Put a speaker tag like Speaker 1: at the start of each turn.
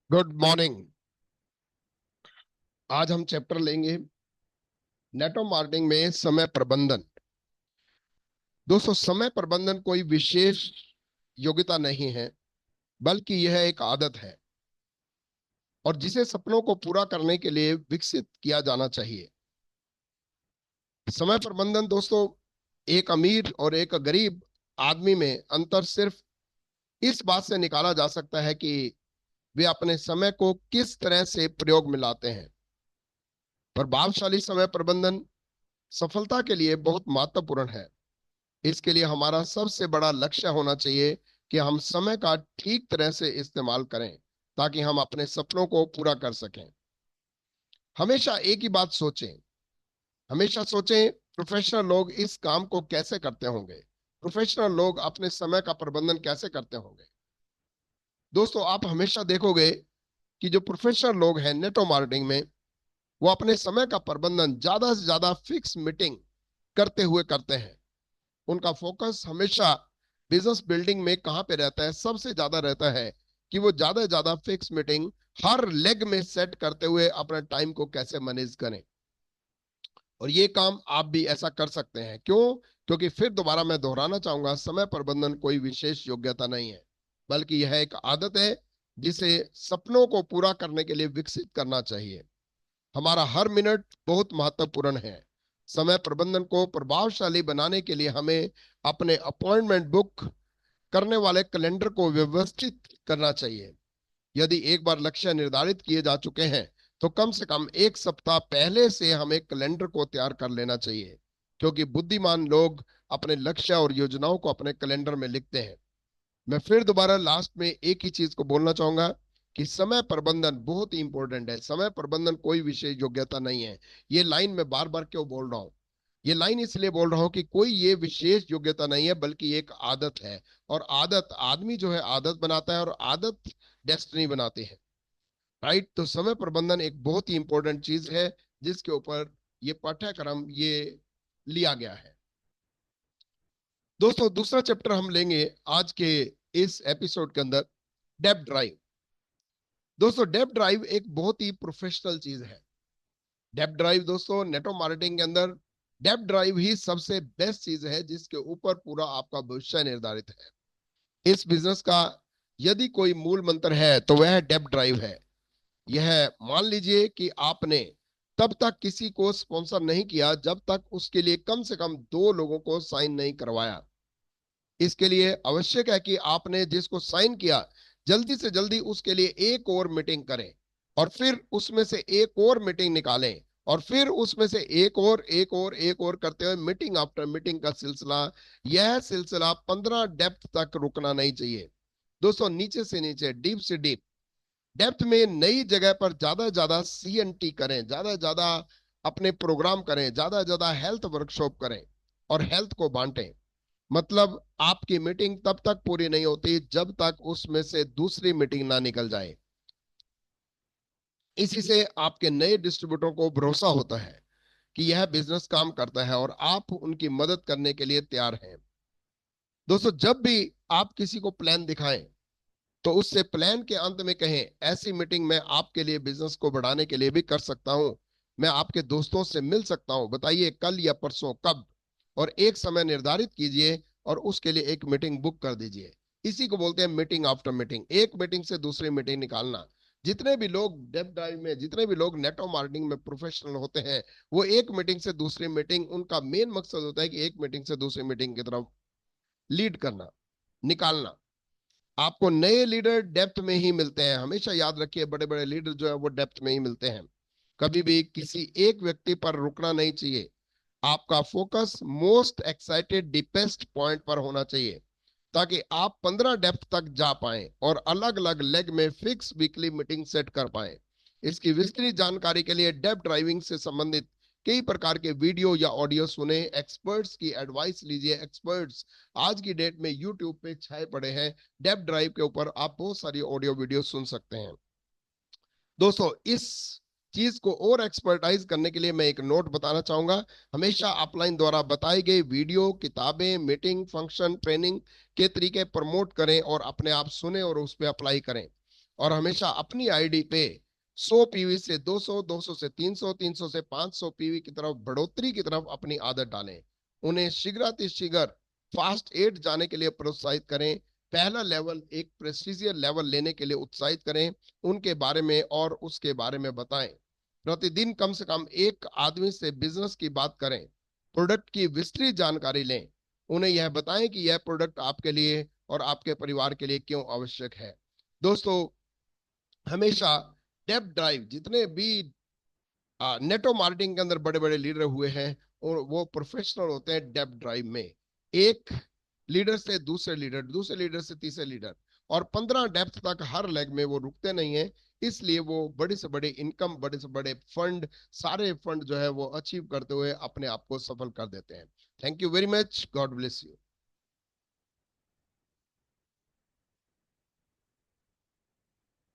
Speaker 1: Good morning. आज हम chapter लेंगे नेटवर्क मार्केटिंग में समय प्रबंधन। दोस्तों, समय प्रबंधन कोई विशेष योग्यता नहीं है, बल्कि यह एक आदत है और जिसे सपनों को पूरा करने के लिए विकसित किया जाना चाहिए। समय प्रबंधन दोस्तों, एक अमीर और एक गरीब आदमी में अंतर सिर्फ इस बात से निकाला जा सकता है कि वे अपने समय को किस तरह से प्रयोग में लाते हैं। प्रभावशाली समय प्रबंधन सफलता के लिए बहुत महत्वपूर्ण है। इसके लिए हमारा सबसे बड़ा लक्ष्य होना चाहिए कि हम समय का ठीक तरह से इस्तेमाल करें ताकि हम अपने सपनों को पूरा कर सकें। हमेशा एक ही बात सोचें, हमेशा सोचें प्रोफेशनल लोग इस काम को कैसे करते होंगे, प्रोफेशनल लोग अपने समय का प्रबंधन कैसे करते होंगे। दोस्तों, आप हमेशा देखोगे कि जो प्रोफेशनल लोग हैं नेटवर्क मार्केटिंग में, वो अपने समय का प्रबंधन ज्यादा से ज्यादा फिक्स मीटिंग करते हुए करते हैं। उनका फोकस हमेशा बिजनेस बिल्डिंग में कहां पे रहता है, सबसे ज्यादा रहता है कि वो ज्यादा से ज्यादा फिक्स मीटिंग हर लेग में सेट करते हुए अपने टाइम को कैसे मैनेज करें। और ये काम आप भी ऐसा कर सकते हैं। क्यों? क्योंकि फिर दोबारा मैं दोहराना चाहूंगा, समय प्रबंधन कोई विशेष योग्यता नहीं है, बल्कि यह एक आदत है जिसे सपनों को पूरा करने के लिए विकसित करना चाहिए। हमारा हर मिनट बहुत महत्वपूर्ण है। समय प्रबंधन को प्रभावशाली बनाने के लिए हमें अपने अपॉइंटमेंट बुक करने वाले कैलेंडर को व्यवस्थित करना चाहिए। यदि एक बार लक्ष्य निर्धारित किए जा चुके हैं तो कम से कम एक सप्ताह पहले से हमें कैलेंडर को तैयार कर लेना चाहिए, क्योंकि बुद्धिमान लोग अपने लक्ष्य और योजनाओं को अपने कैलेंडर में लिखते हैं। मैं फिर दोबारा लास्ट में एक ही चीज को बोलना चाहूंगा कि समय प्रबंधन बहुत ही इंपॉर्टेंट है। समय प्रबंधन कोई विशेष योग्यता नहीं है। ये लाइन मैं बार बार क्यों बोल रहा हूं? ये लाइन इसलिए बोल रहा हूं कि कोई ये विशेष योग्यता नहीं है, बल्कि एक आदत है। और आदत, आदमी जो है आदत बनाता है और आदत डेस्टिनी बनाते हैं। राइट? तो समय प्रबंधन एक बहुत ही इंपॉर्टेंट चीज है जिसके ऊपर ये पाठ्यक्रम ये लिया गया है। दोस्तों, दूसरा चैप्टर हम लेंगे आज के इस एपिसोड के अंदर, डेप ड्राइव। दोस्तों, डेप ड्राइव एक बहुत ही प्रोफेशनल चीज है। डेप ड्राइव दोस्तों, नेटवर्क मार्केटिंग के अंदर डेप ड्राइव ही सबसे बेस्ट चीज है जिसके ऊपर पूरा आपका भविष्य निर्धारित है। इस बिजनेस का यदि कोई मूल मंत्र है तो वह डेप ड्राइव है। यह, मान लीजिए कि आपने तब तक किसी को स्पॉन्सर नहीं किया जब तक उसके लिए कम से कम 2 लोगों को साइन नहीं करवाया। इसके लिए आवश्यक है कि आपने जिसको साइन किया जल्दी से जल्दी उसके लिए एक और मीटिंग करें, और फिर उसमें से एक और मीटिंग निकालें, और फिर उसमें से एक और करते हुए मीटिंग आफ्टर मीटिंग का सिलसिला, यह सिलसिला 15 डेप्थ तक रुकना नहीं चाहिए। दोस्तों, नीचे से नीचे, डीप से डीप, डेप्थ में नई जगह पर ज्यादा ज्यादा CNT करें, ज्यादा ज्यादा अपने प्रोग्राम करें, ज्यादा ज्यादा हेल्थ वर्कशॉप करें और हेल्थ को बांटें। मतलब आपकी मीटिंग तब तक पूरी नहीं होती जब तक उसमें से दूसरी मीटिंग ना निकल जाए। इसी से आपके नए डिस्ट्रीब्यूटर को भरोसा होता है कि यह बिजनेस काम करता है और आप उनकी मदद करने के लिए तैयार हैं। दोस्तों, जब भी आप किसी को प्लान दिखाएं तो उससे प्लान के अंत में कहें, ऐसी मीटिंग मैं आपके लिए बिजनेस को बढ़ाने के लिए भी कर सकता हूं। मैं आपके दोस्तों से मिल सकता हूं, बताइए कल या परसों कब। और एक समय निर्धारित कीजिए और उसके लिए एक मीटिंग बुक कर दीजिए। इसी को बोलते हैं मीटिंग आफ्टर मीटिंग, एक मीटिंग से दूसरी मीटिंग निकालना। जितने भी लोग डेप ड्राइव में, जितने भी लोग नेटवर्क मार्केटिंग में प्रोफेशनल होते हैं, वो एक मीटिंग से दूसरी मीटिंग, उनका मेन मकसद होता है कि एक मीटिंग से दूसरी मीटिंग की तरफ लीड करना, निकालना। आपको नए लीडर डेप्थ में ही मिलते हैं, हमेशा याद रखिए, बड़े बड़े लीडर जो है वो डेप्थ में ही मिलते हैं। कभी भी किसी एक व्यक्ति पर रुकना नहीं चाहिए। आपका focus most excited deepest point पर होना चाहिए ताकि आप 15 डेप्थ तक जा पाएं और अलग अलग लेग में फिक्स वीकली मीटिंग सेट कर पाएं। इसकी विस्तृत जानकारी के लिए डेप्थ ड्राइविंग से संबंधित कई प्रकार के वीडियो या ऑडियो सुने, एक्सपर्ट्स की एडवाइस लीजिए। एक्सपर्ट्स आज की डेट में यूट्यूब पे छाए पड़े हैं। डेप्थ ड्राइव के ऊपर आप बहुत सारी ऑडियो वीडियो सुन सकते हैं। दोस्तों, इस चीज को और एक्सपर्टाइज करने के लिए मैं एक नोट बताना चाहूंगा। हमेशा अपलाइन द्वारा बताई गई वीडियो, किताबें, मीटिंग, फंक्शन, ट्रेनिंग के तरीके प्रमोट करें और अपने आप सुने और उस पर अप्लाई करें। और हमेशा अपनी आईडी पे 100 पीवी से 200, 200 से 300, 300 से 500 पीवी की तरफ बढ़ोतरी की तरफ अपनी आदत डालें। उन्हें शीघ्रातिशीघ्र फास्ट एड जाने के लिए प्रोत्साहित करें। पहला लेवल एक प्रेस्टिजियस लेवल लेने के लिए उत्साहित करें। उनके बारे में और उसके बारे में बताएं। प्रतिदिन कम से कम एक आदमी से बिजनेस की बात करें। प्रोडक्ट की विस्तृत जानकारी लें। उन्हें यह बताएं कि यह प्रोडक्ट आपके लिए और आपके परिवार के लिए क्यों आवश्यक है। दोस्तों, हमेशा डेप्थ ड्राइव, जितने भी नेटो मार्केटिंग के अंदर बड़े बड़े लीडर हुए हैं और वो प्रोफेशनल होते हैं डेप्थ ड्राइव में। एक लीडर से दूसरे लीडर, दूसरे लीडर से तीसरे लीडर, और 15 डेप्थ तक हर लेग में वो रुकते नहीं है। इसलिए वो बड़े से बड़े इनकम, बड़े से बड़े फंड, सारे फंड जो है वो अचीव करते हुए अपने आप को सफल कर देते हैं। Thank you very much. God bless you.